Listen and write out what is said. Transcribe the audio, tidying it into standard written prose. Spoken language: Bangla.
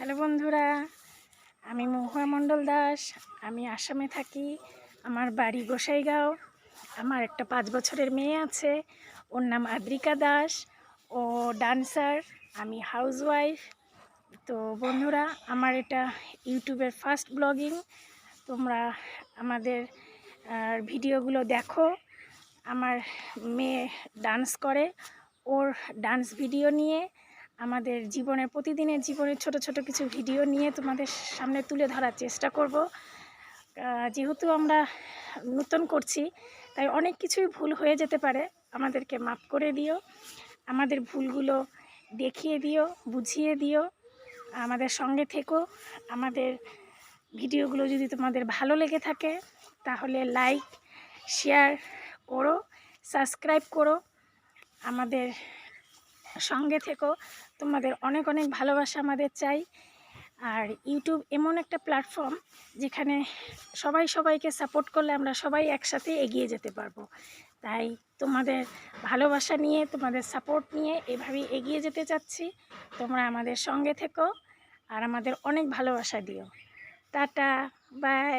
হ্যালো বন্ধুরা, আমি মহুয়া মণ্ডল দাস। আমি আসামে থাকি। আমার বাড়ি গোসাইগাঁও। আমার একটা 5 বছরের মেয়ে আছে, ওর নাম আদ্রিকা দাস। ও ডান্সার, আমি হাউসওয়াইফ। তো বন্ধুরা, আমার এটা ইউটিউবের ফার্স্ট ব্লগিং। তোমরা আমাদের ভিডিওগুলো দেখো। আমার মেয়ে ডান্স করে, ওর ডান্স ভিডিও নিয়ে আমাদের জীবনের প্রতিদিনের জীবনের ছোট ছোট কিছু ভিডিও নিয়ে তোমাদের সামনে তুলে ধরার চেষ্টা করব। যেহেতু আমরা নতুন করছি, তাই অনেক কিছুই ভুল হয়ে যেতে পারে। আমাদেরকে মাফ করে দিও, আমাদের ভুলগুলো দেখিয়ে দিও, বুঝিয়ে দিও, আমাদের সঙ্গে থেকো। আমাদের ভিডিওগুলো যদি তোমাদের ভালো লেগে থাকে তাহলে লাইক শেয়ার করো, সাবস্ক্রাইব করো, আমাদের সঙ্গে থেকো। তোমাদের অনেক অনেক ভালোবাসা আমাদের চাই। আর ইউটিউব এমন একটা প্ল্যাটফর্ম যেখানে সবাই সবাইকে সাপোর্ট করলে আমরা সবাই একসাথে এগিয়ে যেতে পারবো। তাই তোমাদের ভালোবাসা নিয়ে, তোমাদের সাপোর্ট নিয়ে এভাবেই এগিয়ে যেতে চাচ্ছি। তোমরা আমাদের সঙ্গে থেকো আর আমাদের অনেক ভালোবাসা দিও। Tata, by.